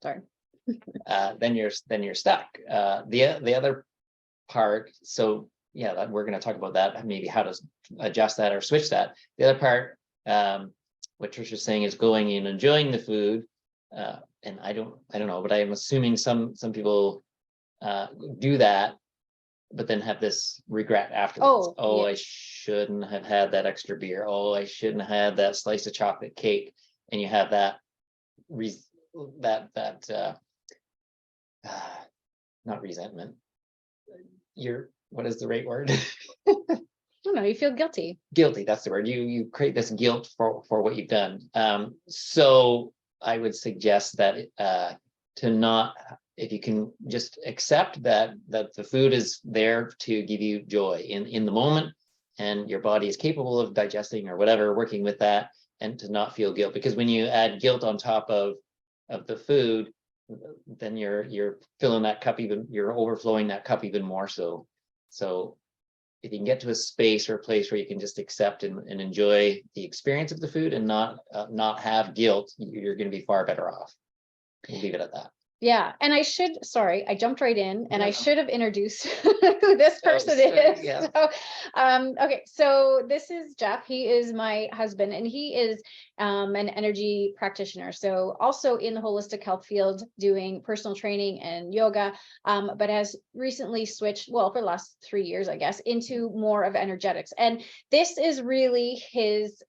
Sorry. Then you're stuck. The other part, so yeah, we're going to talk about that, maybe how to adjust that or switch that. The other part, what Trisha's saying, is going and enjoying the food. And I don't know, but I'm assuming some people do that, but then have this regret afterwards. Oh, yeah. I shouldn't have had that extra beer. Oh, I shouldn't have had that slice of chocolate cake. And you have that not resentment. What is the right word? I don't know, you feel guilty. Guilty, that's the word. You create this guilt for what you've done. So I would suggest that to not, if you can just accept that the food is there to give you joy in the moment, and your body is capable of digesting or whatever, working with that, and to not feel guilt. Because when you add guilt on top of the food, then you're filling that cup you're overflowing that cup even more so. So if you can get to a space or a place where you can just accept and enjoy the experience of the food and not have guilt, you're going to be far better off. We'll leave it at that. Yeah, and I jumped right in, and I should have introduced who this person is. Yeah. So, okay, so this is Jeff. He is my husband, and he is an energy practitioner. So also in the holistic health field, doing personal training and yoga, but has recently switched, well, for the last 3 years, I guess, into more of energetics. And this is really his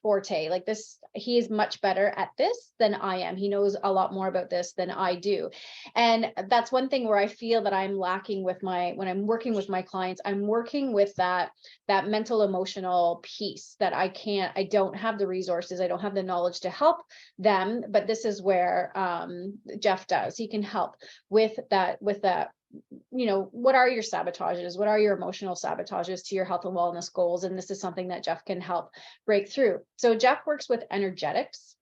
forte. Like this, he is much better at this than I am. He knows a lot more about this than I do. And that's one thing where I feel that I'm lacking with when I'm working with my clients. I'm working with that mental emotional piece that I don't have the resources, I don't have the knowledge to help them, but this is where Jeff does. He can help with that, you know, what are your sabotages? What are your emotional sabotages to your health and wellness goals? And this is something that Jeff can help break through. So Jeff works with energetics.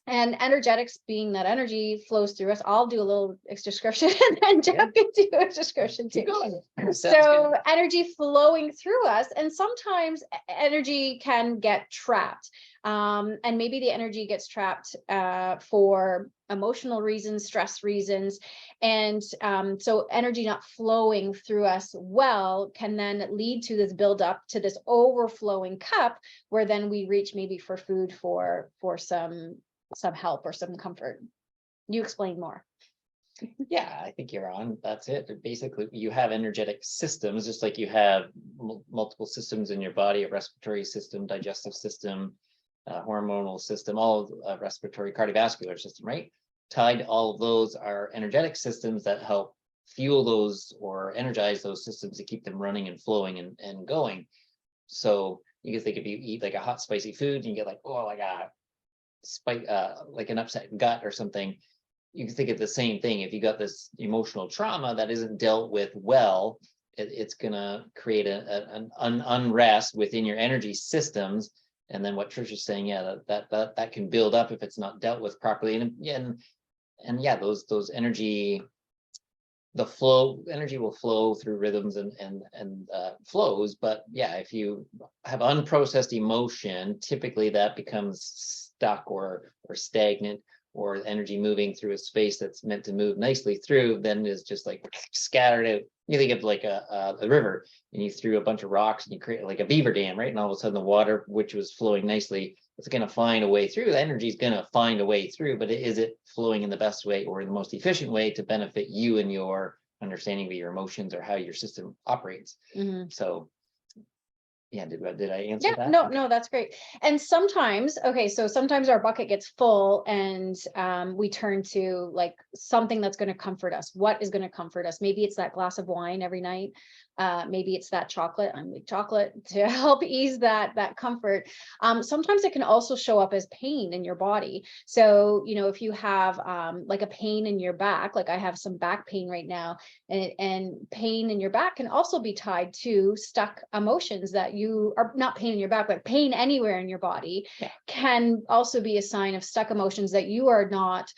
And energetics, being that energy flows through us, I'll do a little description, and then Jeff can do a description too. So energy flowing through us, and sometimes energy can get trapped. And maybe the energy gets trapped for emotional reasons, stress reasons. And so energy not flowing through us well can then lead to this buildup, to this overflowing cup, where then we reach maybe for food for some help or some comfort. You explain more. Yeah, I think you're on. That's it. Basically, you have energetic systems, just like you have multiple systems in your body: a respiratory system, digestive system, hormonal system, all respiratory, cardiovascular system, right? Tied to all of those are energetic systems that help fuel those or energize those systems to keep them running and flowing and going. So you can think, if you eat like a hot, spicy food and you get like, oh, like a spike, like an upset gut or something, you can think of the same thing. If you got this emotional trauma that isn't dealt with well, it's gonna create an unrest within your energy systems. And then what Trish is saying, yeah, that can build up if it's not dealt with properly. And yeah, those energy, energy will flow through rhythms and flows. But yeah, if you have unprocessed emotion, typically that becomes stuck or stagnant, or energy moving through a space that's meant to move nicely through, then is just like scattered out. You think of like a river, and you threw a bunch of rocks and you create like a beaver dam, right? And all of a sudden the water, which was flowing nicely, it's going to find a way through. The energy is going to find a way through, but is it flowing in the best way or the most efficient way to benefit you and your understanding of your emotions or how your system operates? Mm-hmm. So yeah, did I answer that? No, that's great. And sometimes, okay, so sometimes our bucket gets full, and we turn to like something that's going to comfort us. What is going to comfort us? Maybe it's that glass of wine every night. Maybe it's that chocolate, chocolate to help ease that comfort. Sometimes it can also show up as pain in your body. So, you know, if you have like a pain in your back, like I have some back pain right now, and pain in your back can also be tied to stuck emotions that you are, not pain in your back, but pain anywhere in your body can also be a sign of stuck emotions that you are not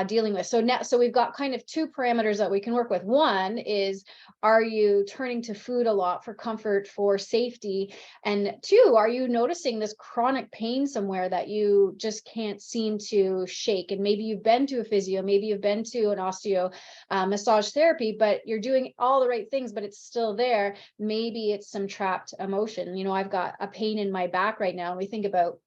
dealing with. So we've got kind of two parameters that we can work with. One is, are you turning to food a lot for comfort, for safety? And two, are you noticing this chronic pain somewhere that you just can't seem to shake? And maybe you've been to a physio, maybe you've been to an osteo massage therapy, but you're doing all the right things, but it's still there. Maybe it's some trapped emotion. I've got a pain in my back right now, and we think about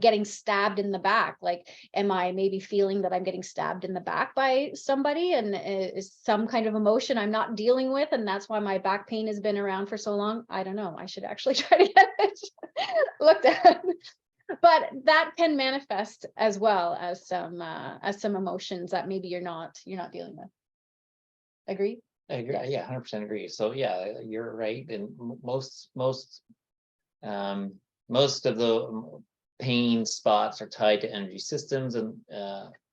getting stabbed in the back. Like, am I maybe feeling that I'm getting stabbed in the back by somebody, and is some kind of emotion I'm not dealing with, and that's why my back pain has been around for so long? I don't know. I should actually try to get it looked at. But that can manifest as well as some emotions that maybe you're not dealing with. Agree? I agree. Yes. Yeah, 100% agree. So yeah, you're right. And most of the pain spots are tied to energy systems. And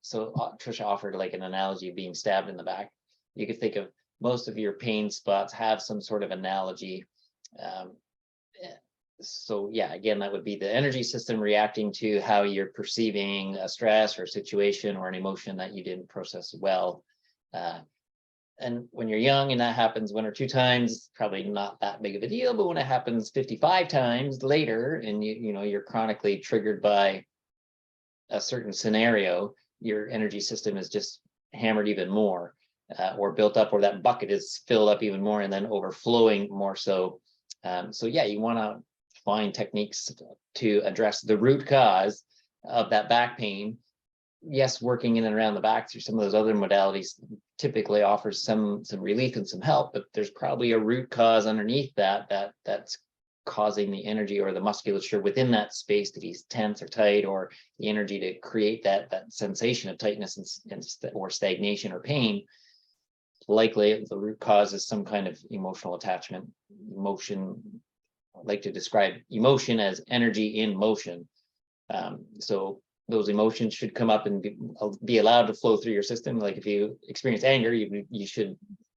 so Trisha offered like an analogy of being stabbed in the back. You could think of most of your pain spots have some sort of analogy. So yeah, again, that would be the energy system reacting to how you're perceiving a stress or a situation or an emotion that you didn't process well. And when you're young and that happens 1 or 2 times, probably not that big of a deal. But when it happens 55 times later, and you're chronically triggered by a certain scenario, your energy system is just hammered even more, or built up, or that bucket is filled up even more and then overflowing more so. So yeah, you want to find techniques to address the root cause of that back pain. Yes, working in and around the back through some of those other modalities typically offers some relief and some help, but there's probably a root cause underneath that's causing the energy or the musculature within that space to be tense or tight, or the energy to create that sensation of tightness or stagnation or pain. Likely the root cause is some kind of emotional attachment. Emotion, I like to describe emotion as energy in motion. So those emotions should come up and be allowed to flow through your system. Like if you experience anger, you should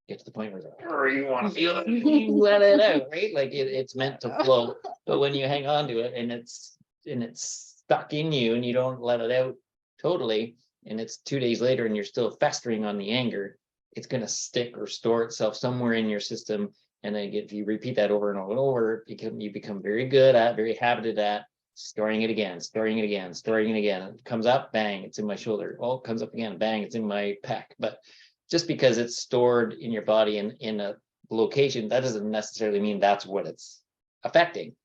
get to the point where you want to feel it, you let it out, right? Like it's meant to flow. But when you hang on to it and it's stuck in you and you don't let it out totally, and it's 2 days later and you're still festering on the anger, it's going to stick or store itself somewhere in your system. And then if you repeat that over and over and over, you become very good at, very habited at storing it again, storing it again, storing it again. It comes up, bang, it's in my shoulder. Oh, it comes up again, bang, it's in my pec. But just because it's stored in your body in a location, that doesn't necessarily mean that's what it's affecting.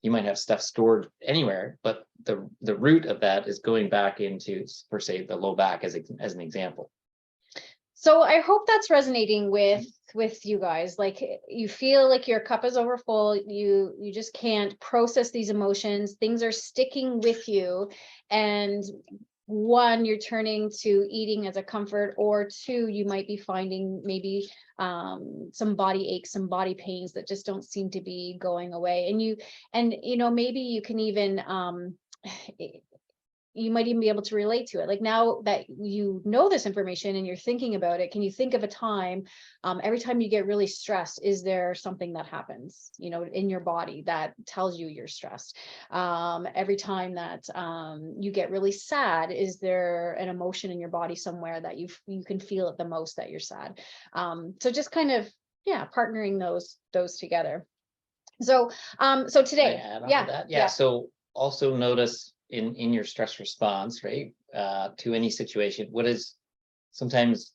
You might have stuff stored anywhere, but the root of that is going back into, per se, the low back as an example. So I hope that's resonating with you guys. Like, you feel like your cup is over full, you just can't process these emotions, things are sticking with you, and one, you're turning to eating as a comfort, or two, you might be finding maybe some body aches, some body pains that just don't seem to be going away. And maybe you can even you might even be able to relate to it. Like, now that you know this information and you're thinking about it, can you think of a time, every time you get really stressed, is there something that happens, in your body that tells you you're stressed? Every time that you get really sad, is there an emotion in your body somewhere that you can feel it the most that you're sad? So just kind of, yeah, partnering those together. So today, Yeah. So also notice in your stress response, right, to any situation, what is sometimes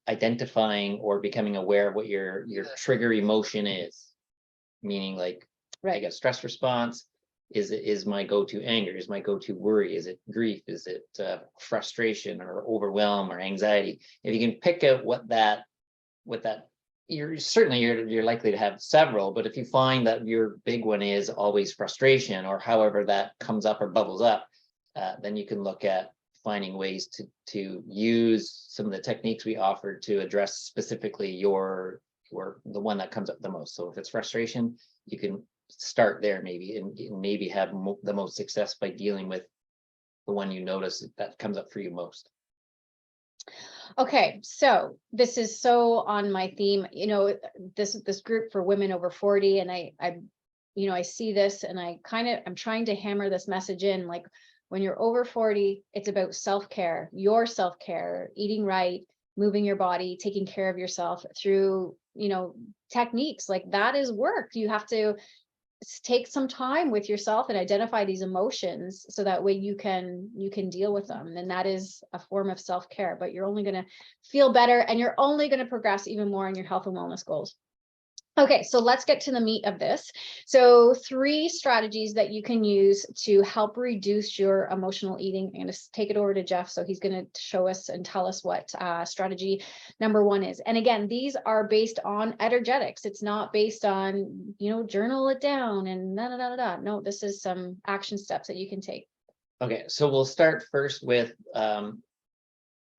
identifying or becoming aware of what your trigger emotion is. Meaning, like, right. I get stress response. Is my go-to anger? Is my go-to worry? Is it grief? Is it frustration or overwhelm or anxiety? If you can pick out what that you're likely to have several, but if you find that your big one is always frustration, or however that comes up or bubbles up, then you can look at finding ways to use some of the techniques we offered to address specifically the one that comes up the most. So if it's frustration, you can start there maybe, and maybe have the most success by dealing with the one you notice that comes up for you most. Okay, so this is so on my theme, this group for women over 40, and I see this, and I'm trying to hammer this message in, like, when you're over 40, it's about self-care, your self-care, eating right, moving your body, taking care of yourself through, techniques like that is work. You have to take some time with yourself and identify these emotions so that way you can deal with them. And that is a form of self-care, but you're only going to feel better and you're only going to progress even more in your health and wellness goals. Okay, so let's get to the meat of this. So 3 strategies that you can use to help reduce your emotional eating. I'm going to take it over to Jeff. So he's going to show us and tell us what strategy number 1 is. And again, these are based on energetics. It's not based on, journal it down and da, da, da, da, da. No, this is some action steps that you can take. Okay, so we'll start first with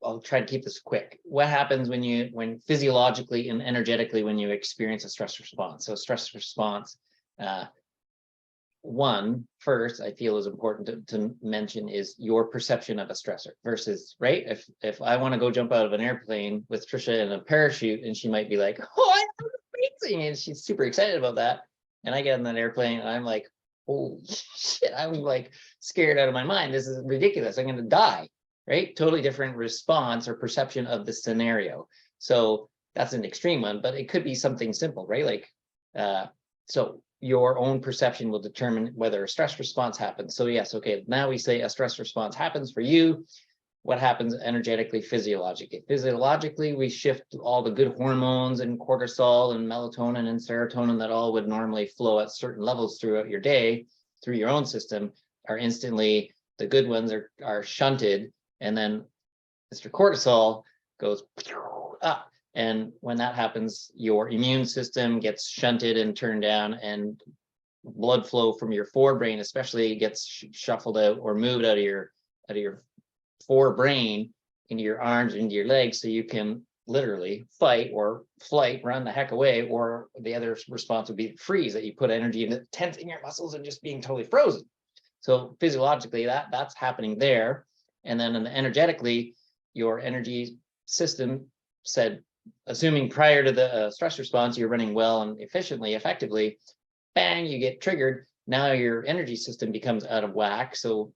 I'll try to keep this quick. What happens when physiologically and energetically when you experience a stress response? So stress response, first, I feel is important to mention is your perception of a stressor versus, right? If I want to go jump out of an airplane with Trisha in a parachute and she might be like, oh, that's amazing. And she's super excited about that. And I get in that airplane and I'm like, holy shit, I'm like scared out of my mind. This is ridiculous. I'm going to die. Right? Totally different response or perception of the scenario. So that's an extreme one, but it could be something simple, right? Like, so your own perception will determine whether a stress response happens. So yes, okay, now we say a stress response happens for you. What happens energetically, physiologically? Physiologically, we shift all the good hormones and cortisol and melatonin and serotonin that all would normally flow at certain levels throughout your day, through your own system, are instantly, the good ones are shunted. And then Mr. Cortisol goes up. And when that happens, your immune system gets shunted and turned down, and blood flow from your forebrain especially gets shuffled out or moved out of your forebrain into your arms, into your legs, so you can literally fight or flight, run the heck away, or the other response would be freeze, that you put energy into tensing your muscles and just being totally frozen. So physiologically, that's happening there. And then energetically, your energy system said, assuming prior to the stress response, you're running well and efficiently, effectively, bang, you get triggered. Now your energy system becomes out of whack. So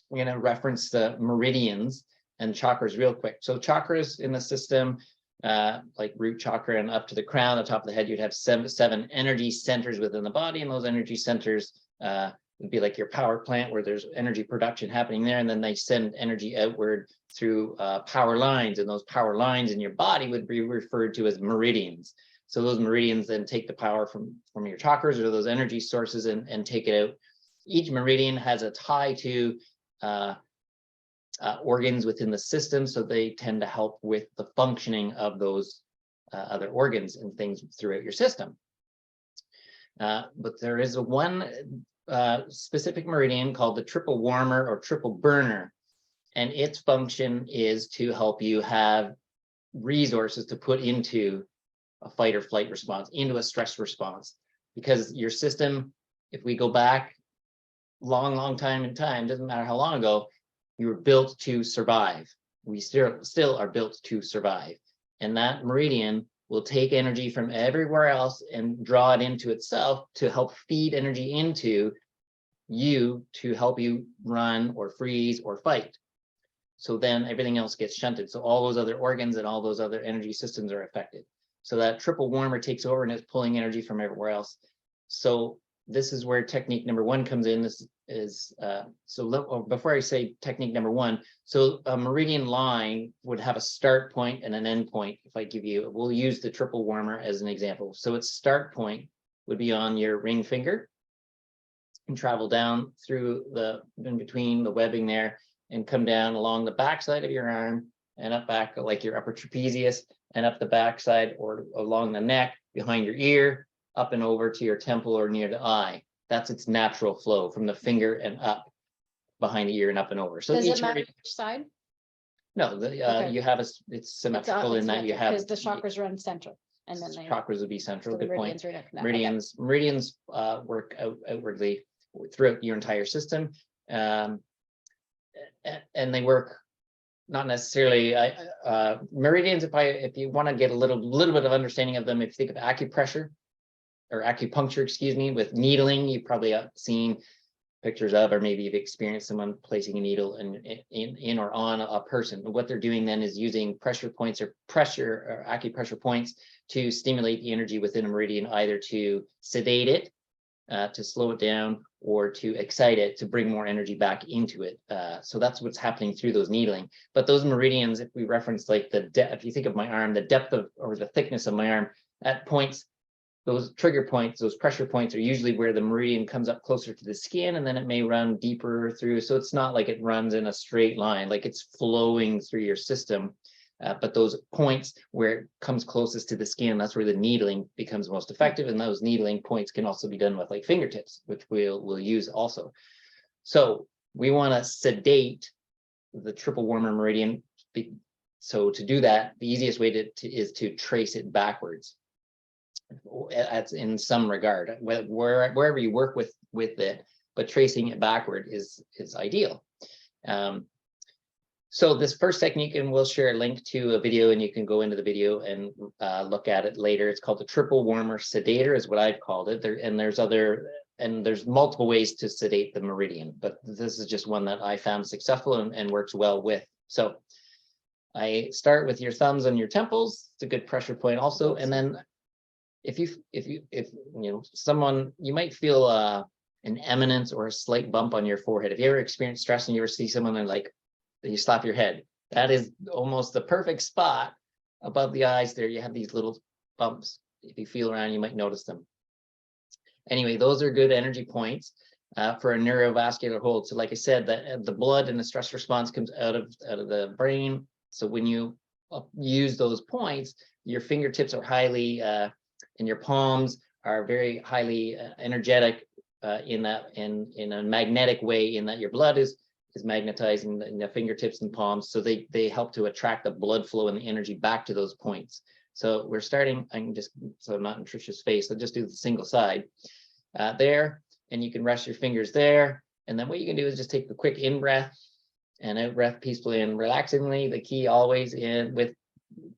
we're going to reference the meridians and chakras real quick. So chakras in the system, like root chakra and up to the crown, the top of the head, you'd have seven energy centers within the body. And those energy centers, would be like your power plant where there's energy production happening there, and then they send energy outward through power lines, and those power lines in your body would be referred to as meridians. So those meridians then take the power from your chakras or those energy sources and take it out. Each meridian has a tie to organs within the system, so they tend to help with the functioning of those other organs and things throughout your system. But there is one specific meridian called the triple warmer or triple burner, and its function is to help you have resources to put into a fight or flight response, into a stress response, because your system, if we go back long time in time, doesn't matter how long ago, you were built to survive. We still are built to survive, and that meridian will take energy from everywhere else and draw it into itself to help feed energy into you to help you run or freeze or fight. So then everything else gets shunted. So all those other organs and all those other energy systems are affected. So that triple warmer takes over and it's pulling energy from everywhere else. So this is where technique number 1 comes in. This is, before I say technique number 1, so a meridian line would have a start point and an end point. If I give you, we'll use the triple warmer as an example. So its start point would be on your ring finger and travel down through in between the webbing there and come down along the backside of your arm and up back like your upper trapezius and up the backside or along the neck, behind your ear, up and over to your temple or near the eye. That's its natural flow from the finger and up behind the ear and up and over. So does it matter which side? No, Okay. you have it's symmetrical in that you have, because the chakras run center, and then chakras would be central. so Good point. Meridians work outwardly throughout your entire system, and they work not necessarily meridians. If you want to get a little bit of understanding of them, if you think of acupressure or acupuncture, excuse me, with needling, you've probably seen pictures of, or maybe you've experienced someone placing a needle in or on a person. And what they're doing then is using pressure points or acupressure points to stimulate the energy within a meridian, either to sedate it, to slow it down, or to excite it to bring more energy back into it. So that's what's happening through those needling. But those meridians, if we reference like if you think of my arm, the depth of or the thickness of my arm, at points, those trigger points, those pressure points are usually where the meridian comes up closer to the skin, and then it may run deeper through. So it's not like it runs in a straight line, like it's flowing through your system. But those points where it comes closest to the skin, that's where the needling becomes most effective. And those needling points can also be done with like fingertips, which we'll use also. So we want to sedate the triple warmer meridian. So to do that, the easiest way is to trace it backwards. That's in some regard, wherever you work with it, but tracing it backward is ideal. So this first technique, and we'll share a link to a video, and you can go into the video and look at it later. It's called the triple warmer sedator, is what I've called it. There's multiple ways to sedate the meridian, but this is just one that I found successful and works well with. So I start with your thumbs on your temples. It's a good pressure point also, and then if someone, you might feel an eminence or a slight bump on your forehead. If you ever experience stress and you ever see someone and like you slap your head, that is almost the perfect spot above the eyes there. You have these little bumps. If you feel around, you might notice them. Anyway, those are good energy points for a neurovascular hold. So like I said, the blood and the stress response comes out of the brain. So when you use those points, your fingertips are highly and your palms are very highly energetic in a magnetic way, in that your blood is magnetizing in the fingertips and palms. So they help to attract the blood flow and the energy back to those points. So we're starting, so I'm not in Trisha's face, I'll just do the single side there, and you can rest your fingers there. And then what you can do is just take the quick in breath and out breath peacefully and relaxingly. The key always in with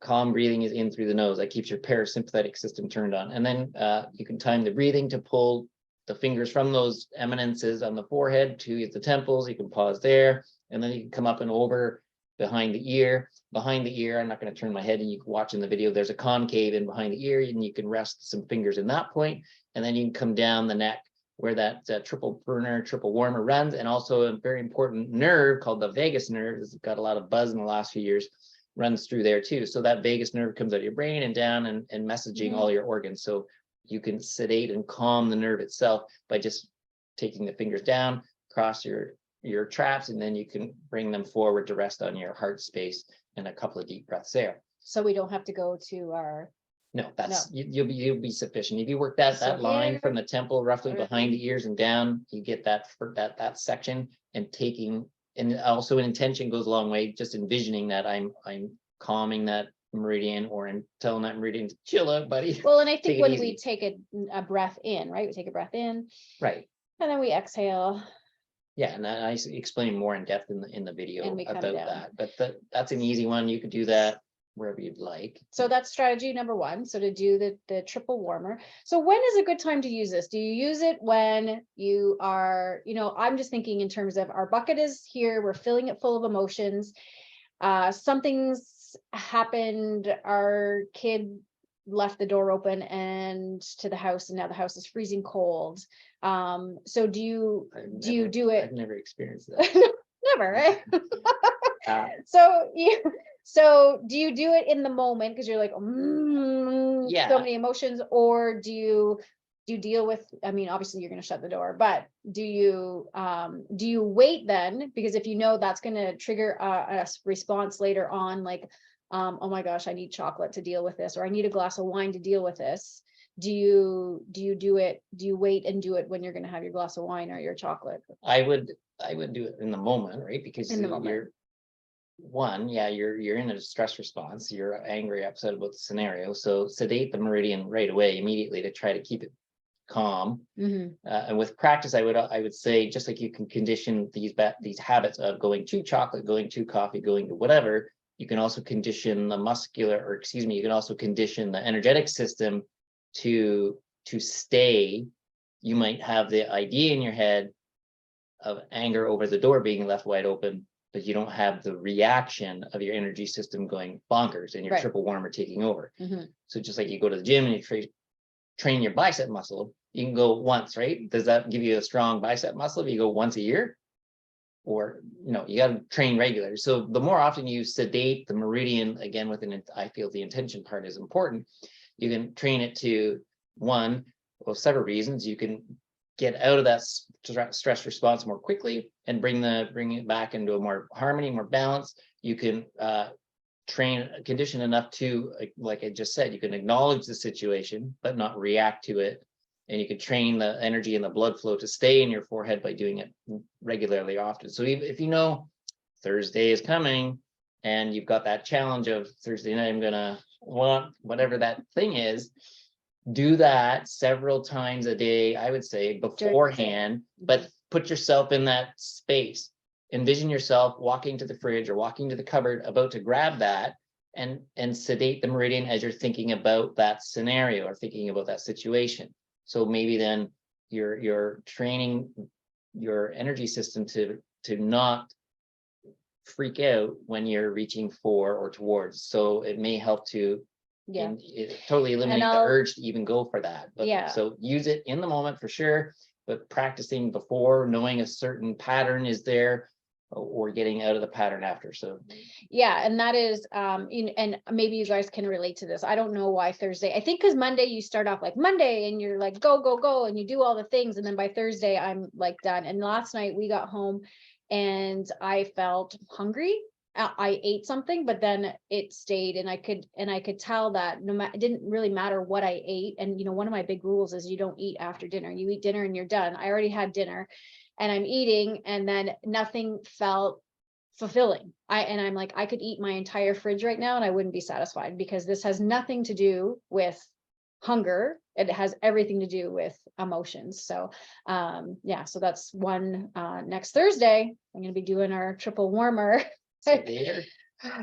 calm breathing is in through the nose. That keeps your parasympathetic system turned on. And then you can time the breathing to pull the fingers from those eminences on the forehead to the temples. You can pause there, and then you can come up and over behind the ear. Behind the ear, I'm not going to turn my head, and you can watch in the video, there's a concave in behind the ear, and you can rest some fingers in that point. And then you can come down the neck where that triple warmer runs, and also a very important nerve called the vagus nerve. It's got a lot of buzz in the last few years, runs through there too. So that vagus nerve comes out of your brain and down and messaging all your organs. So you can sedate and calm the nerve itself by just taking the fingers down, cross your traps, and then you can bring them forward to rest on your heart space, and a couple of deep breaths there. So we don't have to go to our. No, that's you'll be sufficient. If you work that line from the temple roughly behind the ears and down, you get that section, and taking, and also an intention goes a long way. Just envisioning that I'm calming that meridian, or I'm telling that meridian to chill out, buddy. Well, and I think when we take a breath in, right? We take a breath in, right, and then we exhale. Yeah, and I explain more in depth in the video about down. that. But that's an easy one. You could do that wherever you'd like. So that's strategy number one. So to do the triple warmer. So when is a good time to use this? Do you use it when you are, I'm just thinking in terms of our bucket is here, we're filling it full of emotions. Something's happened, our kid left the door open and to the house, and now the house is freezing cold. So do you do it? I've never experienced that. Never, right? So do you do it in the moment because you're like, yeah, so many emotions, or do you deal with, obviously you're going to shut the door, but do you wait then? Because if you know that's going to trigger a response later on, like, oh my gosh, I need chocolate to deal with this, or I need a glass of wine to deal with this. Do you wait and do it when you're going to have your glass of wine or your chocolate? I would do it in the moment, right? Because in the moment. You're in a stress response. You're angry, upset about the scenario. So sedate the meridian right away, immediately, to try to keep it calm. And with practice, I would say, just like you can condition these habits of going to chocolate, going to coffee, going to whatever, you can also condition you can also condition the energetic system to stay. You might have the idea in your head, of anger over the door being left wide open, but you don't have the reaction of your energy system going bonkers and your Right. triple warmer taking over. Mhm. So just like you go to the gym and you train your bicep muscle, you can go once, right? Does that give you a strong bicep muscle if you go once a year? Or, you got to train regular. So the more often you sedate the meridian, again, I feel the intention part is important. You can train it to one, well, several reasons. You can get out of that stress response more quickly and bring it back into a more harmony, more balance. You can train condition enough to, like I just said, you can acknowledge the situation but not react to it, and you can train the energy and the blood flow to stay in your forehead by doing it regularly often. So if you know Thursday is coming and you've got that challenge of Thursday night, I'm gonna want whatever that thing is, do that several times a day, I would say, beforehand, but put yourself in that space. Envision yourself walking to the fridge or walking to the cupboard, about to grab that, and sedate the meridian as you're thinking about that scenario or thinking about that situation. So maybe then you're training your energy system to not freak out when you're reaching for or towards. So it may help to totally eliminate the urge to even go for that. But so use it in the moment for sure, but practicing before, knowing a certain pattern is there, or getting out of the pattern after. So and that is and maybe you guys can relate to this. I don't know why Thursday. I think because Monday you start off like Monday and you're like go go go and you do all the things, and then by Thursday I'm like done. And last night we got home and I felt hungry. I ate something, but then it stayed, and I could tell that it didn't really matter what I ate. And one of my big rules is you don't eat after dinner. You eat dinner and you're done. I already had dinner and I'm eating, and then nothing felt fulfilling. I'm like, I could eat my entire fridge right now and I wouldn't be satisfied, because this has nothing to do with hunger. It has everything to do with emotions. So so that's one. Next Thursday I'm going to be doing our triple warmer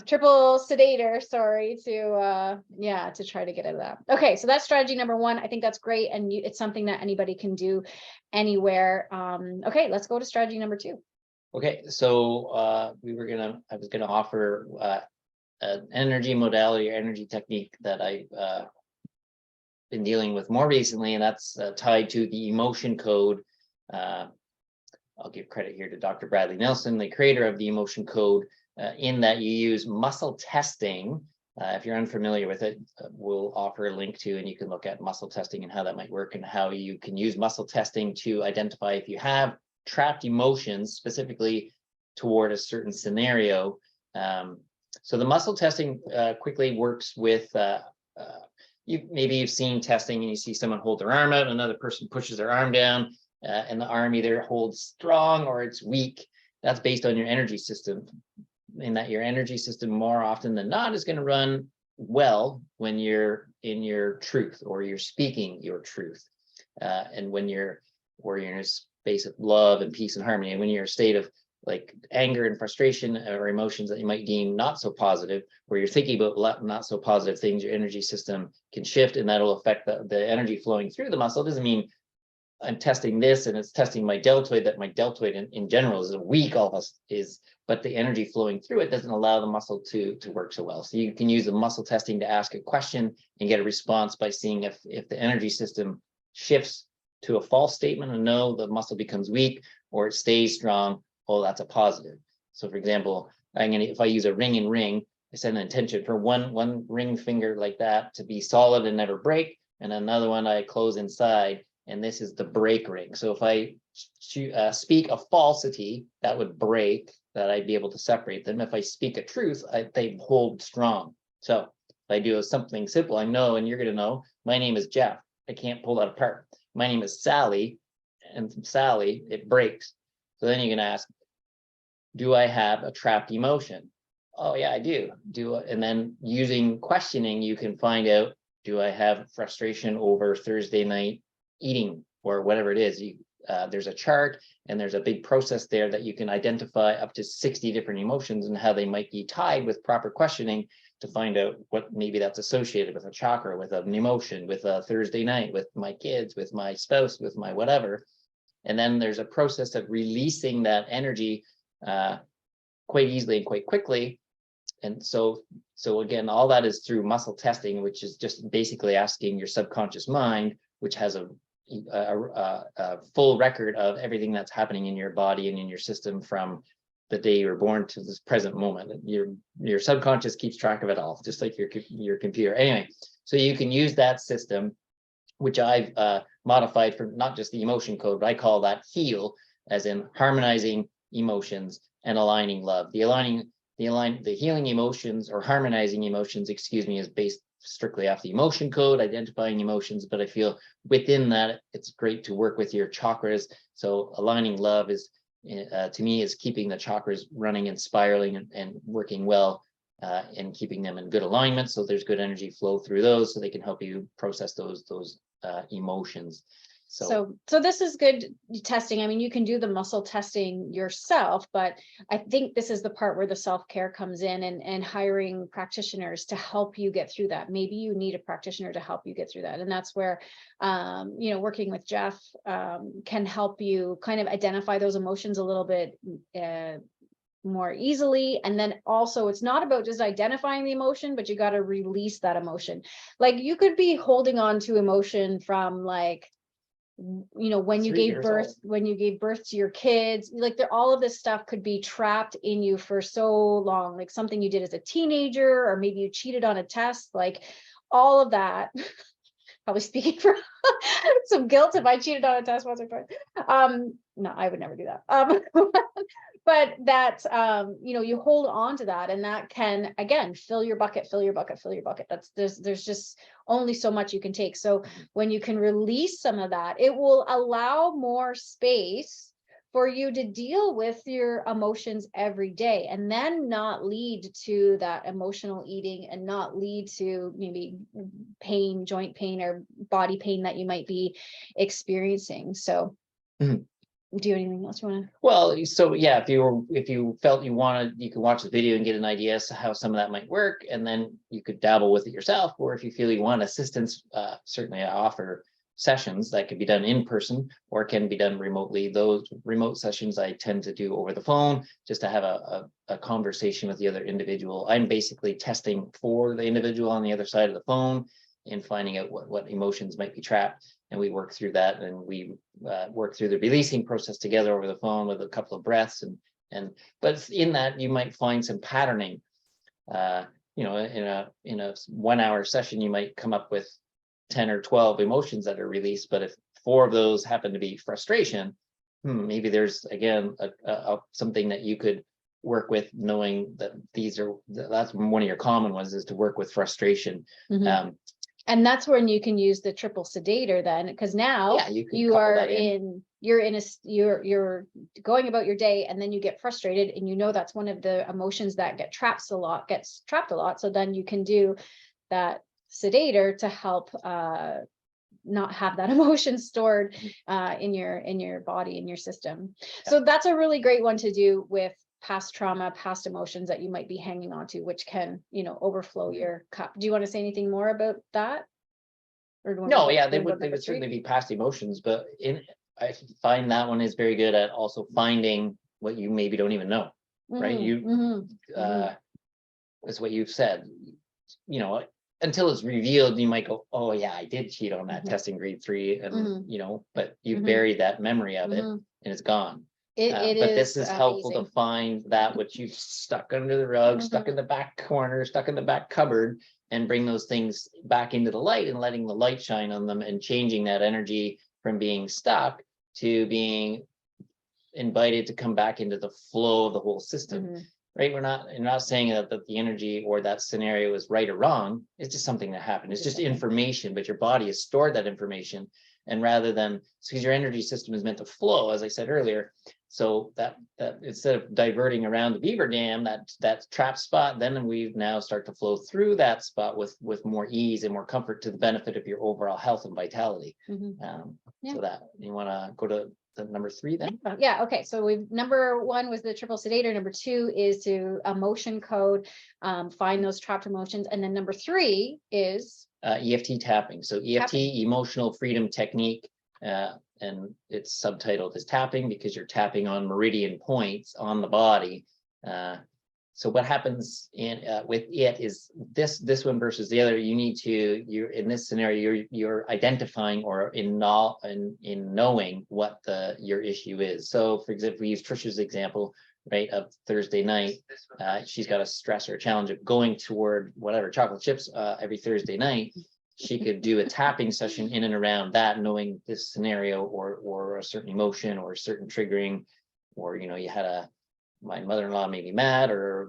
triple sedator, sorry, to try to get out of that. Okay, so that's strategy number one. I think that's great, and it's something that anybody can do anywhere. Okay, let's go to strategy number two. Okay, so I was gonna offer an energy modality or energy technique that I've been dealing with more recently, and that's tied to the emotion code. I'll give credit here to Dr. Bradley Nelson, the creator of the emotion code, in that you use muscle testing. If you're unfamiliar with it, we'll offer a link to, and you can look at muscle testing and how that might work, and how you can use muscle testing to identify if you have trapped emotions specifically toward a certain scenario. So the muscle testing quickly works with, you've seen testing and you see someone hold their arm out, another person pushes their arm down, and the arm either holds strong or it's weak. That's based on your energy system, in that your energy system more often than not is going to run well when you're in your truth, or you're speaking your truth, and when you're in a space of love and peace and harmony. And when you're in a state of like anger and frustration, or emotions that you might deem not so positive, where you're thinking about not so positive things, your energy system can shift, and that'll affect the energy flowing through the muscle. It doesn't mean I'm testing this and it's testing my deltoid, that my deltoid in general is weak, almost is, but the energy flowing through it doesn't allow the muscle to work so well. So you can use the muscle testing to ask a question and get a response by seeing if the energy system shifts to a false statement, and no, the muscle becomes weak, or it stays strong. Oh, that's a positive. So for example, if I use a ring and ring, I set an intention for one ring finger like that to be solid and never break, and another one I close inside, and this is the break ring. So if I speak a falsity, that would break, that I'd be able to separate them. If I speak a truth, they hold strong. So if I do something simple, I know, and you're going to know, my name is Jeff. I can't pull that apart. My name is Sally, and Sally, it breaks. So then you're going to ask, do I have a trapped emotion? Oh yeah, I do. And then using questioning, you can find out, do I have frustration over Thursday night eating, or whatever it is? There's a chart, and there's a big process there that you can identify up to 60 different emotions and how they might be tied with proper questioning, to find out what maybe that's associated with a chakra, with an emotion, with a Thursday night, with my kids, with my spouse, with my whatever. And then there's a process of releasing that energy quite easily and quite quickly. And so again, all that is through muscle testing, which is just basically asking your subconscious mind, which has a full record of everything that's happening in your body and in your system from the day you were born to this present moment. Your subconscious keeps track of it all, just like your computer. Anyway, so you can use that system, which I've modified for not just the emotion code, but I call that HEAL, as in harmonizing emotions and aligning love. The healing emotions, or harmonizing emotions, excuse me, is based strictly off the emotion code, identifying emotions. But I feel within that, it's great to work with your chakras. So aligning love is, to me, is keeping the chakras running and spiraling and working well, and keeping them in good alignment. So there's good energy flow through those, so they can help you process those emotions. So this is good testing. I mean, you can do the muscle testing yourself, but I think this is the part where the self-care comes in, and hiring practitioners to help you get through that. Maybe you need a practitioner to help you get through that. And that's where, working with Jeff can help you kind of identify those emotions a little bit more easily. And then also, it's not about just identifying the emotion, but you got to release that emotion. Like, you could be holding on to emotion from, like, when you gave birth to your kids, like, all of this stuff could be trapped in you for so long, like something you did as a teenager, or maybe you cheated on a test, like all of that. Probably speaking for some guilt if I cheated on a test once or twice. No, I would never do that. But that, you hold on to that, and that can, again, fill your bucket. There's just only so much you can take. So when you can release some of that, it will allow more space for you to deal with your emotions every day, and then not lead to that emotional eating, and not lead to maybe pain, joint pain, or body pain that you might be experiencing. So do you have anything else you want to? Well, so yeah, if you felt you wanted, you could watch the video and get an idea as to how some of that might work, and then you could dabble with it yourself. Or if you feel you want assistance, certainly I offer sessions that can be done in person or can be done remotely. Those remote sessions I tend to do over the phone, just to have a conversation with the other individual. I'm basically testing for the individual on the other side of the phone and finding out what emotions might be trapped. And we work through that, and we work through the releasing process together over the phone with a couple of breaths. But in that, you might find some patterning. In a 1 hour session, you might come up with 10 or 12 emotions that are released. But if 4 of those happen to be frustration, maybe there's, again, something that you could work with, knowing that that's one of your common ones, is to work with frustration. And that's when you can use the triple sedator then, because now you're going about your day, and then you get frustrated, and that's one of the emotions that gets trapped a lot. So then you can do that sedator to help not have that emotion stored in your body, in your system. So that's a really great one to do with past trauma, past emotions that you might be hanging on to, which can, overflow your cup. Do you want to say anything more about that? No, yeah, they would certainly be past emotions, but I find that one is very good at also finding what you maybe don't even know, right? That's what you've said, until it's revealed, you might go, oh yeah, I did cheat on that test in grade 3, and but you buried that memory of it, and it's gone. But this is helpful to find that which you've stuck under the rug, stuck in the back corner, stuck in the back cupboard, and bring those things back into the light, and letting the light shine on them, and changing that energy from being stuck to being invited to come back into the flow of the whole system. Right? You're not saying that the energy or that scenario is right or wrong. It's just something that happened. It's just information, but your body has stored that information. And rather than, because your energy system is meant to flow, as I said earlier, so that instead of diverting around the beaver dam, that trapped spot, then we now start to flow through that spot with more ease and more comfort, to the benefit of your overall health and vitality. So that, you want to go to the number 3 then? Yeah. Okay. So number 1 was the triple sedator. Number 2 is to emotion code, find those trapped emotions. And then number 3 is EFT tapping. So EFT, emotional freedom technique. And it's subtitled as tapping because you're tapping on meridian points on the body. So what happens with it is this one versus the other. You need to, you're in this scenario, you're identifying or in knowing what your issue is. So for example, we use Trisha's example, right, of Thursday night. She's got a stress or a challenge of going toward whatever chocolate chips every Thursday night. She could do a tapping session in and around that, knowing this scenario or a certain emotion or a certain triggering, or you had my mother-in-law made me mad, or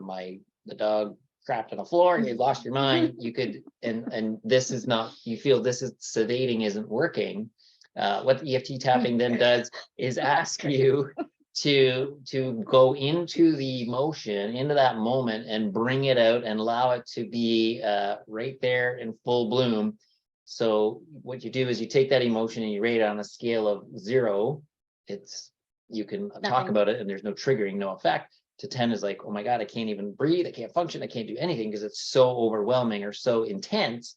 the dog crapped on the floor and you lost your mind. You could, and this is not, you feel this is sedating isn't working. What the EFT tapping then does is ask you to go into the emotion, into that moment, and bring it out and allow it to be right there in full bloom. So what you do is you take that emotion and you rate it on a scale of 0. You can talk Nothing. about it and there's no triggering, no effect, to 10 is like, oh my God, I can't even breathe, I can't function, I can't do anything because it's so overwhelming or so intense.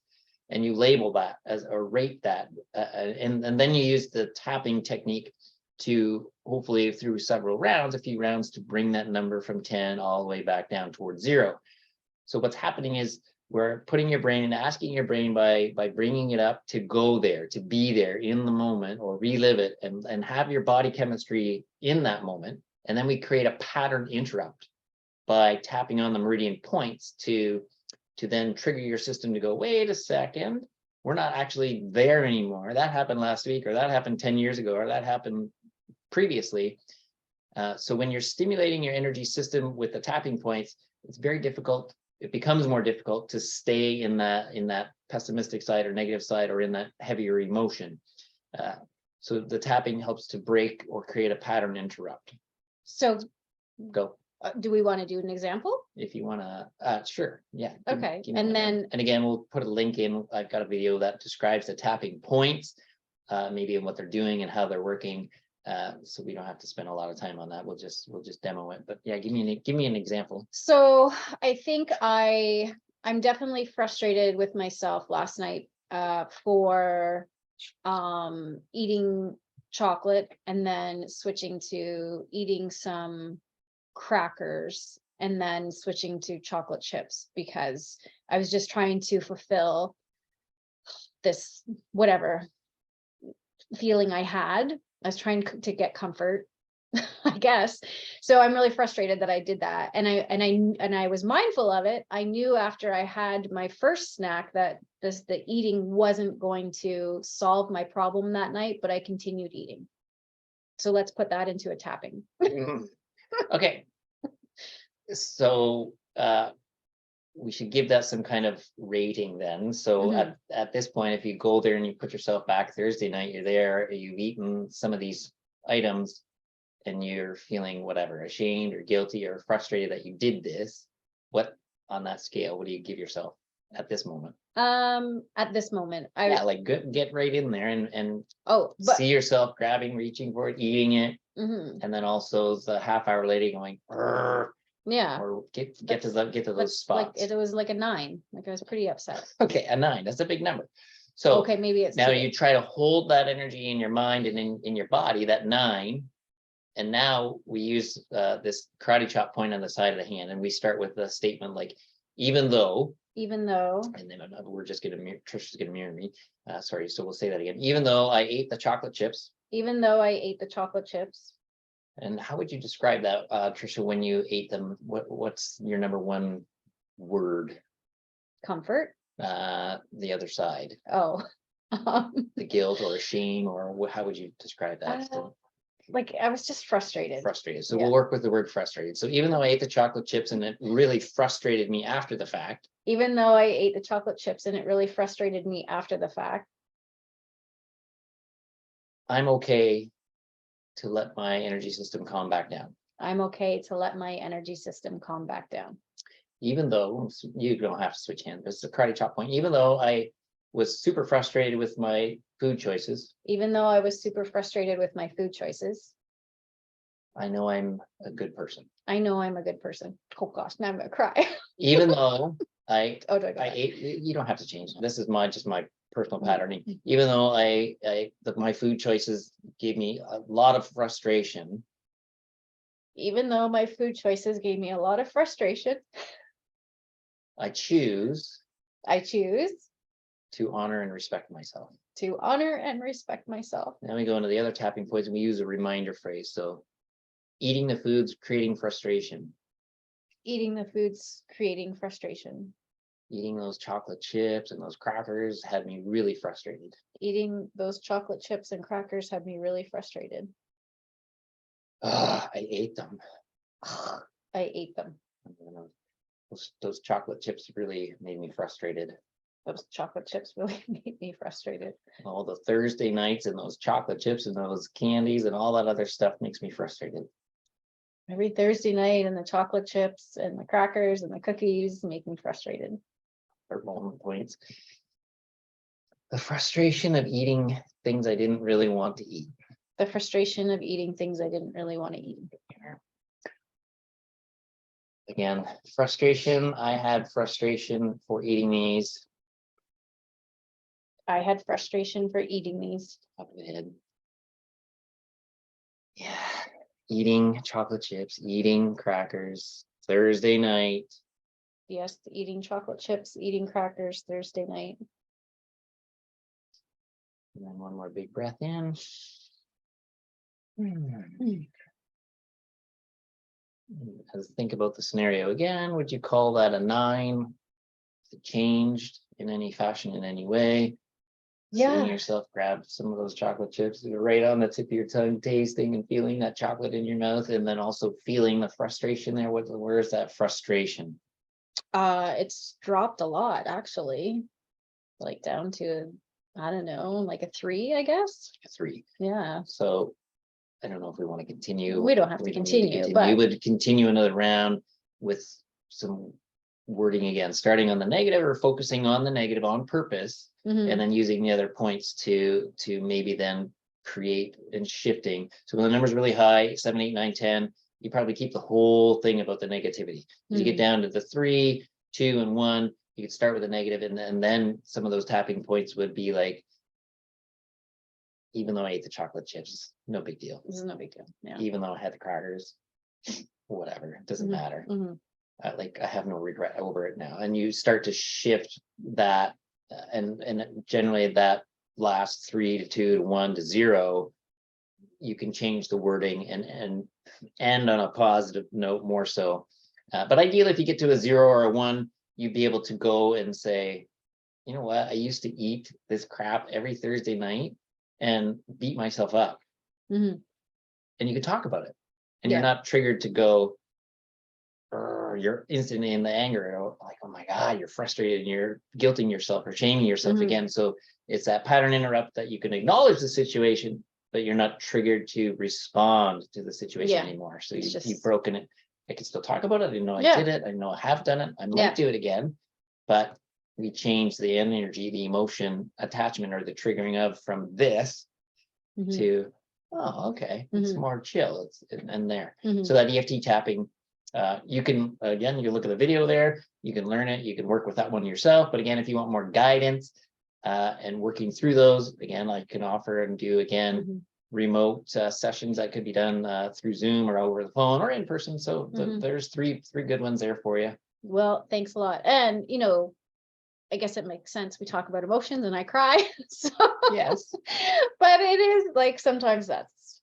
And you label that as, or rate that, and then you use the tapping technique to hopefully through several rounds, a few rounds, to bring that number from 10 all the way back down towards 0. So what's happening is we're putting your brain and asking your brain by bringing it up to go there, to be there in the moment or relive it and have your body chemistry in that moment. And then we create a pattern interrupt by tapping on the meridian points to then trigger your system to go, wait a second, we're not actually there anymore. That happened last week, or that happened 10 years ago, or that happened previously. So when you're stimulating your energy system with the tapping points, it's very difficult. It becomes more difficult to stay in that pessimistic side or negative side or in that heavier emotion. So the tapping helps to break or create a pattern interrupt. So Go. do we want to do an example? If you want to, sure. Yeah. Okay. Give me And one then, minute. And again, we'll put a link in. I've got a video that describes the tapping points, maybe and what they're doing and how they're working. So we don't have to spend a lot of time on that. We'll just demo it. But yeah, give me an example. so I think I'm definitely frustrated with myself last night for eating chocolate and then switching to eating some crackers and then switching to chocolate chips because I was just trying to fulfill this whatever feeling I had. I was trying to get comfort, I guess. So I'm really frustrated that I did that. And I was mindful of it. I knew after I had my first snack that the eating wasn't going to solve my problem that night, but I continued eating. So let's put that into a tapping. Okay. So we should give that some kind of rating then. So at this point, if you go there and you put yourself back Thursday night, you're there, you've eaten some of these items and you're feeling whatever, ashamed or guilty or frustrated that you did this, what on that scale, what do you give yourself at this moment? At this moment, Yeah, like get right in there and but see yourself grabbing, reaching for it, eating it, mhm, and then also the half hour later going, "Arr," yeah, or get to but those like spots. it was like a 9. Like I was pretty upset. Okay, a 9, that's a big number. So Okay, maybe it's now too you big. try to hold that energy in your mind and in your body, that 9. And now we use this karate chop point on the side of the hand, and we start with a statement like, even though, And then we're just gonna Trisha's gonna mirror me. Sorry, so we'll say that again. Even though I ate the chocolate chips. even though I ate the chocolate chips. And how would you describe that, Trisha, when you ate them? What's your number one word? Comfort. The other side, Oh. the guilt or shame, or how would you describe that? Like I was just frustrated. Frustrated. So Yeah. we'll work with the word frustrated. So even though I ate the chocolate chips and it really frustrated me after the fact. Even though I ate the chocolate chips and it really frustrated me after the fact. I'm okay to let my energy system calm back down. I'm okay to let my energy system calm back down. Even though you don't have to switch hands, it's a karate chop point. Even though I was super frustrated with my food choices. Even though I was super frustrated with my food choices. I know I'm a good person. I know I'm a good person. Oh gosh, now I'm gonna cry. Even though I Oh, do I go back? ate, you don't have to change. This is just my personal patterning, even though my food choices gave me a lot of frustration. Even though my food choices gave me a lot of frustration, I choose I choose to honor and respect myself. to honor and respect myself. Then we go into the other tapping points and we use a reminder phrase. So eating the foods creating frustration. Eating the foods creating frustration. Eating those chocolate chips and those crackers had me really frustrated. Eating those chocolate chips and crackers had me really frustrated. I ate them. I ate them. Those chocolate chips really made me frustrated. Those chocolate chips really made me frustrated. All the Thursday nights and those chocolate chips and those candies and all that other stuff makes me frustrated. Every Thursday night, and the chocolate chips and the crackers and the cookies make me frustrated. Or moment points. The frustration of eating things I didn't really want to eat. The frustration of eating things I didn't really want to eat. Again, frustration. I had frustration for eating these. I had frustration for eating these. Top of the head. Yeah, eating chocolate chips, eating crackers Thursday night. Yes, eating chocolate chips, eating crackers Thursday night. And then one more big breath in. As think about the scenario again, would you call that a 9? Is it changed in any fashion, in any way? Yeah. Seeing yourself grab some of those chocolate chips right on the tip of your tongue, tasting and feeling that chocolate in your mouth, and then also feeling the frustration there. Where is that frustration? It's dropped a lot, actually. Like down to, I don't know, like a 3, I guess. A 3. Yeah. So I don't know if we want to continue. We don't have to We don't need continue, but we would continue another round with some wording again, starting on the negative or focusing on the negative on purpose, Mhm. and then using the other points to maybe then create and shifting. So when the number's really high, 7, 8, 9, 10, you probably keep the whole thing about the negativity. As you get down to the 3, 2, and 1, you could start with a negative, and then some of those tapping points would be like, even though I ate the chocolate chips, no big deal. This is no big deal. Yeah. Even though I had the crackers, whatever, it doesn't Mhm. matter. Mhm. Like I have no regret over it now. And you start to shift that, and generally that last 3 to 2 to 1 to 0, you can change the wording and end on a positive note more so. But ideally, if you get to a 0 or a 1, you'd be able to go and say, you know what, I used to eat this crap every Thursday night and beat myself up. Mhm. And you can talk about it, and Yeah. you're not triggered to go, you're instantly in the anger, like, oh my God, you're frustrated and you're guilting yourself or shaming yourself Mhm. again. So it's that pattern interrupt that you can acknowledge the situation, but you're not triggered to respond to the situation Yeah. anymore. So It's you've just- broken it. I can still talk about it. I didn't know I Yeah. did it. I know I have done it. I might Yeah. do it again, but we change the energy, the emotion attachment, or the triggering of from this Mhm. to, oh, okay, it's Mhm. more chill. It's and there. Mhm. So that EFT tapping, you can, again, you can look at the video there, you can learn it, you can work with that one yourself. But again, if you want more guidance and working through those, again, I can offer and do again Mhm. remote sessions that could be done through Zoom or over the phone or in person. So Mhm. there's three good ones there for you. Well, thanks a lot. And, I guess it makes sense. We talk about emotions and I cry. So, Yes. but it is like sometimes that's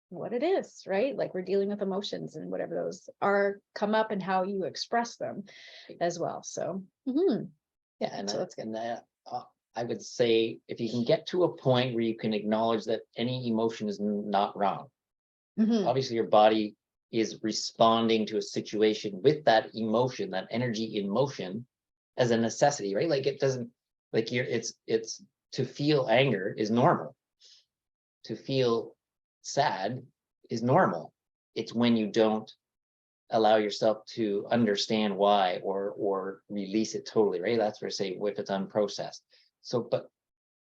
what it is, right? Like we're dealing with emotions and whatever those are come up and how you express them as well. So, Yeah, and So that's good. I would say if you can get to a point where you can acknowledge that any emotion is not wrong. Mhm. Obviously, your body is responding to a situation with that emotion, that energy in motion, as a necessity, right? Like it doesn't, like it's to feel anger is normal. To feel sad is normal. It's when you don't allow yourself to understand why or release it totally, right? That's where I say if it's unprocessed. So, but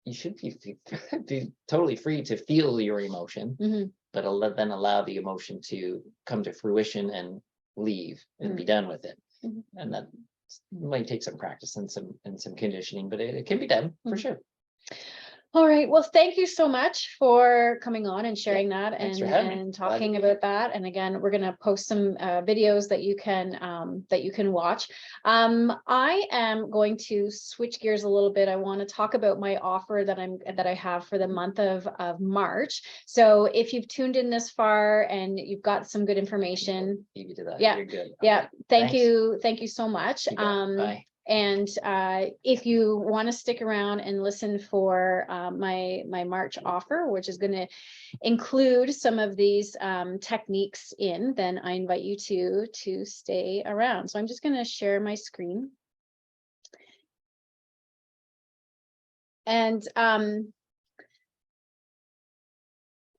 you should be totally free to feel your emotion, Mhm. but then allow the emotion to come to fruition and leave and be done with it. Mhm. And that might take some practice and some conditioning, but it can be done for sure. All right. Well, thank you so much for coming on and sharing that thanks and for having me. and Glad to talking be about that. And again, we're going to post some videos that you can watch. I am going to switch gears a little bit. I want to talk about my offer that I have for the month of March. So if you've tuned in this far and you've got some good information, You do that. Yeah. You're good. yeah, Okay. thank Thanks. you. Thank you so much. You bet. Bye. And if you want to stick around and listen for my March offer, which is going to include some of these techniques in, then I invite you to stay around. So I'm just going to share my screen. And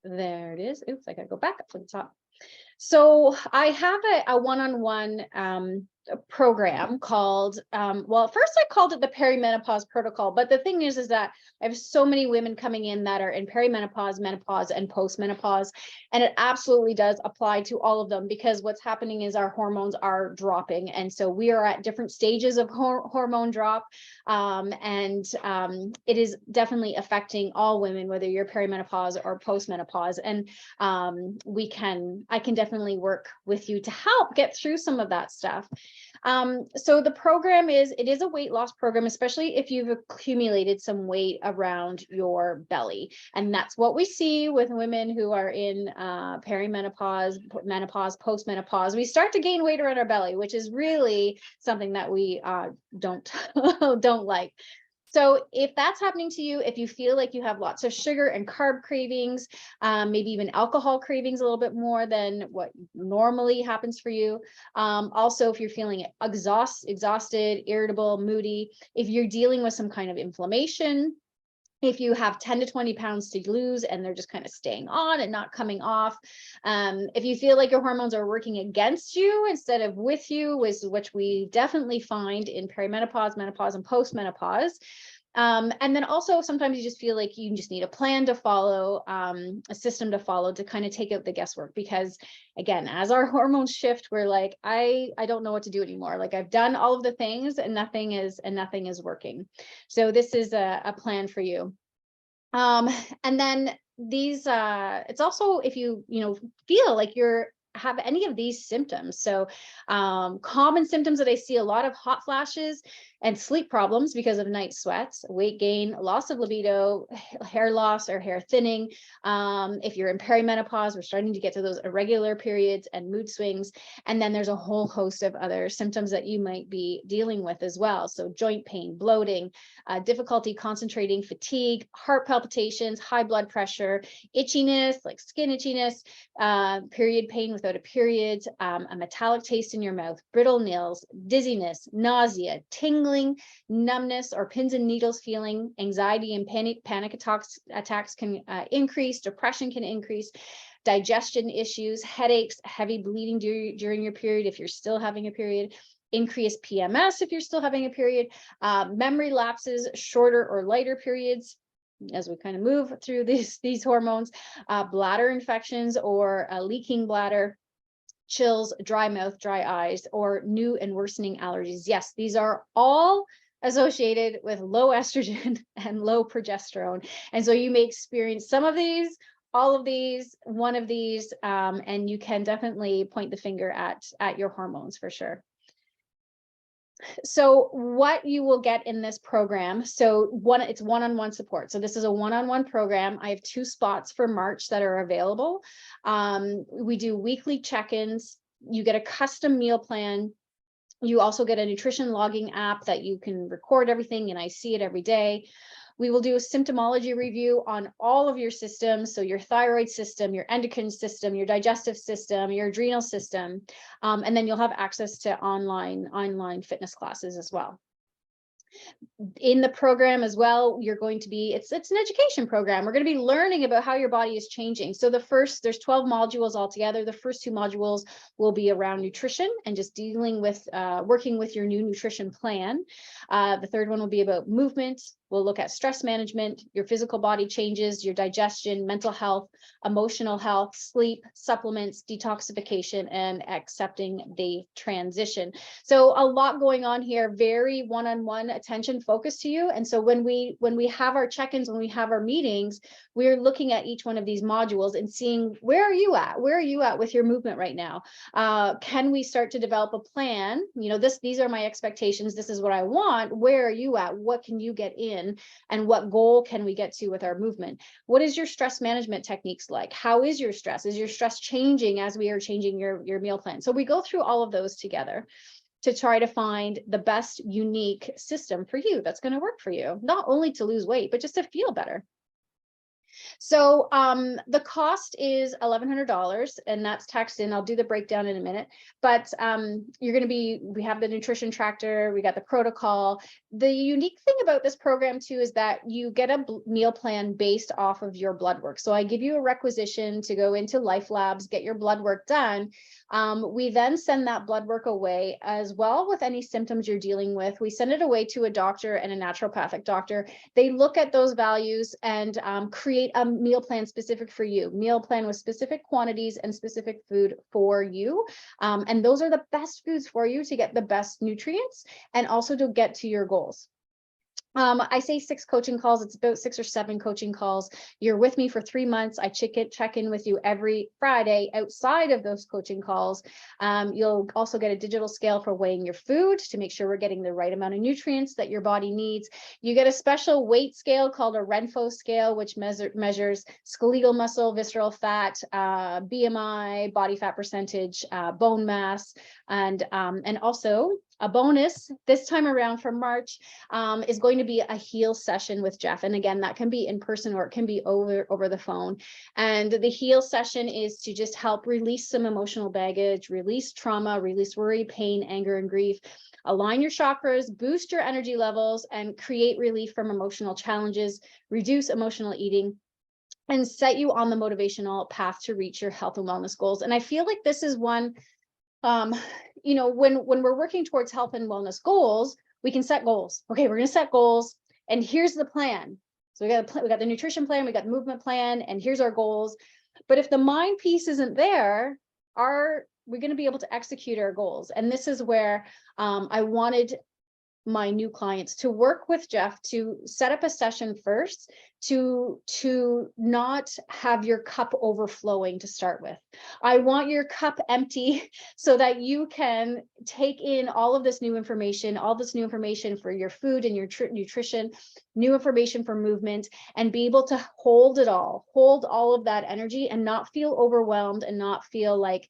there it is. Oops, I gotta go back up to the top. So I have a one-on-one program called, well, at first I called it the perimenopause protocol, but the thing is that I have so many women coming in that are in perimenopause, menopause, and postmenopause, and it absolutely does apply to all of them, because what's happening is our hormones are dropping, and so we are at different stages of hormone drop, and it is definitely affecting all women, whether you're perimenopause or postmenopause, and I can definitely work with you to help get through some of that stuff. So the program it is a weight loss program, especially if you've accumulated some weight around your belly. And that's what we see with women who are in perimenopause, menopause, postmenopause. We start to gain weight around our belly, which is really something that we don't like. So if that's happening to you, if you feel like you have lots of sugar and carb cravings, maybe even alcohol cravings a little bit more than what normally happens for you. Also, if you're feeling exhausted, irritable, moody, if you're dealing with some kind of inflammation, if you have 10 to 20 pounds to lose and they're just kind of staying on and not coming off, if you feel like your hormones are working against you instead of with you, which we definitely find in perimenopause, menopause, and postmenopause. And then also sometimes you just feel like you just need a plan to follow, a system to follow to kind of take out the guesswork, because again, as our hormones shift, we're like, I don't know what to do anymore. Like I've done all of the things and nothing is working. So this is a plan for you. And then these, it's also if you feel like have any of these symptoms. So common symptoms that I see a lot of: hot flashes and sleep problems because of night sweats, weight gain, loss of libido, hair loss or hair thinning. If you're in perimenopause, we're starting to get to those irregular periods and mood swings. And then there's a whole host of other symptoms that you might be dealing with as well. So joint pain, bloating, difficulty concentrating, fatigue, heart palpitations, high blood pressure, itchiness, like skin itchiness, period pain without a period, a metallic taste in your mouth, brittle nails, dizziness, nausea, tingling, numbness or pins and needles feeling, anxiety and panic attacks can increase, depression can increase, digestion issues, headaches, heavy bleeding during your period if you're still having a period, increased PMS if you're still having a period, memory lapses, shorter or lighter periods as we kind of move through these hormones, bladder infections or a leaking bladder, chills, dry mouth, dry eyes, or new and worsening allergies. Yes, these are all associated with low estrogen and low progesterone. And so you may experience some of these, all of these, one of these, and you can definitely point the finger at your hormones for sure. So what you will get in this program, so it's one-on-one support. So this is a one-on-one program. I have 2 spots for March that are available. We do weekly check-ins. You get a custom meal plan. You also get a nutrition logging app that you can record everything, and I see it every day. We will do a symptomology review on all of your systems. So your thyroid system, your endocrine system, your digestive system, your adrenal system. And then you'll have access to online fitness classes as well. In the program as well, you're going to be, it's an education program. We're going to be learning about how your body is changing. So there's 12 modules altogether. The first 2 modules will be around nutrition and just dealing with, working with your new nutrition plan. The third one will be about movement, We'll look at stress management, your physical body changes, your digestion, mental health, emotional health, sleep, supplements, detoxification, and accepting the transition. So a lot going on here, very one-on-one attention focused to you. And so when we have our check-ins, when we have our meetings, we're looking at each one of these modules and seeing where are you at? Where are you at with your movement right now? Can we start to develop a plan? You know, these are my expectations. This is what I want. Where are you at? What can you get in? And what goal can we get to with our movement? What is your stress management techniques like? How is your stress? Is your stress changing as we are changing your meal plan? So we go through all of those together to try to find the best unique system for you that's going to work for you, not only to lose weight, but just to feel better. So the cost is $1,100, and that's taxed in. I'll do the breakdown in a minute, but we have the nutrition tractor, we got the protocol. The unique thing about this program too is that you get a meal plan based off of your blood work. So I give you a requisition to go into Life Labs, get your blood work done. We then send that blood work away as well with any symptoms you're dealing with. We send it away to a doctor and a naturopathic doctor. They look at those values and create a meal plan specific for you, meal plan with specific quantities and specific food for you. And those are the best foods for you to get the best nutrients and also to get to your goals. I say 6 coaching calls. It's about 6 or 7 coaching calls. You're with me for 3 months. I check in with you every Friday outside of those coaching calls. You'll also get a digital scale for weighing your food to make sure we're getting the right amount of nutrients that your body needs. You get a special weight scale called a Renpho scale, which measures skeletal muscle, visceral fat, BMI, body fat percentage, bone mass, and also a bonus this time around for March is going to be a heal session with Jeff. And again, that can be in person or it can be over the phone. And the heal session is to just help release some emotional baggage, release trauma, release worry, pain, anger, and grief, align your chakras, boost your energy levels, and create relief from emotional challenges, reduce emotional eating, and set you on the motivational path to reach your health and wellness goals. And I feel like this is one, you know, when we're working towards health and wellness goals, we can set goals. Okay, we're going to set goals, and here's the plan. So we got the nutrition plan, we got the movement plan, and here's our goals. But if the mind piece isn't there, we're going to be able to execute our goals? And this is where I wanted my new clients to work with Jeff to set up a session first to not have your cup overflowing to start with. I want your cup empty so that you can take in all of this new information for your food and your nutrition, new information for movement, and be able to hold all of that energy and not feel overwhelmed and not feel like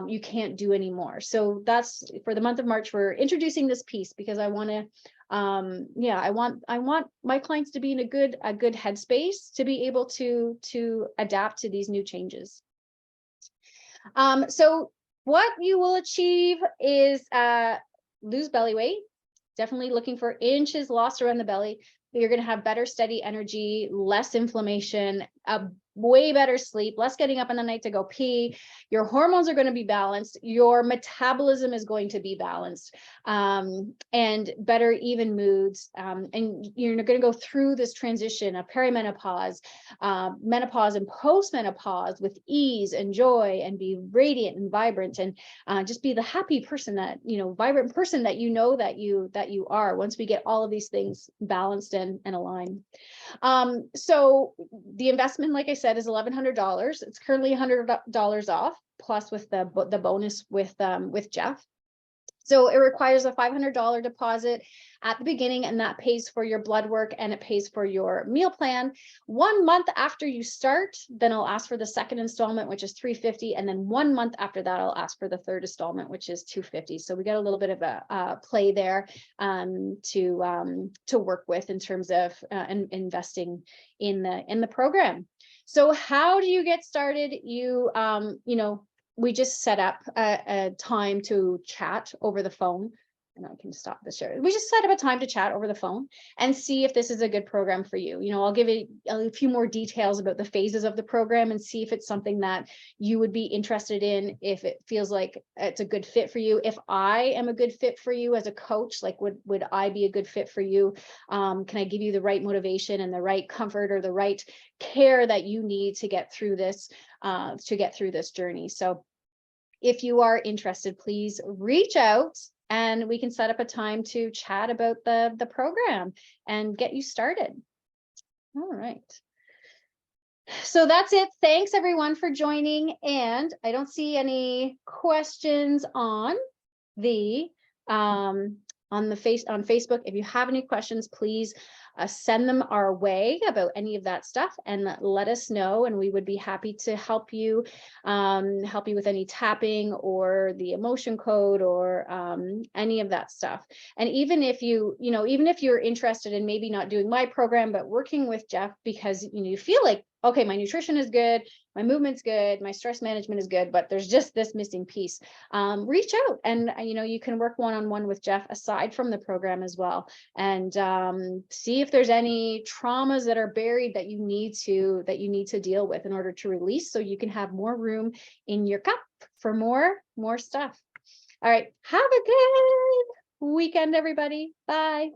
you can't do anymore. So that's for the month of March. We're introducing this piece because I want to, I want my clients to be in a good headspace to be able to adapt to these new changes. So what you will achieve is lose belly weight. Definitely looking for inches lost around the belly. You're going to have better, steady energy, less inflammation, a way better sleep, less getting up in the night to go pee. Your hormones are going to be balanced. Your metabolism is going to be balanced, and better even moods. And you're going to go through this transition of perimenopause, menopause, and postmenopause with ease and joy, and be radiant and vibrant, and just be the happy person that, vibrant person that that you are once we get all of these things balanced and aligned. So the investment, like I said, is $1,100. It's currently $100 off, plus with the bonus with Jeff. So it requires a $500 deposit at the beginning, and that pays for your blood work and it pays for your meal plan. 1 month after you start, then I'll ask for the second installment, which is $350, and then 1 month after that, I'll ask for the third installment, which is $250. So we got a little bit of a play there to work with in terms of investing in the program. So how do you get started? We just set up a time to chat over the phone. and I can stop the share. We just set up a time to chat over the phone and see if this is a good program for you. You know, I'll give it a few more details about the phases of the program and see if it's something that you would be interested in, if it feels like it's a good fit for you. If I am a good fit for you as a coach, like would I be a good fit for you? Can I give you the right motivation and the right comfort or the right care that you need to get through this journey? So if you are interested, please reach out and we can set up a time to chat about the program and get you started. All right. So that's it. Thanks everyone for joining. And I don't see any questions on the Facebook. If you have any questions, please send them our way about any of that stuff and let us know, and we would be happy to help you with any tapping or the emotion code or any of that stuff. And even if even if you're interested in maybe not doing my program but working with Jeff because you feel like, okay, my nutrition is good, my movement's good, my stress management is good, but there's just this missing piece, reach out and you can work one-on-one with Jeff aside from the program as well, and see if there's any traumas that are buried that you need to deal with in order to release, so you can have more room in your cup for more stuff. All right, have a good weekend, everybody. Bye.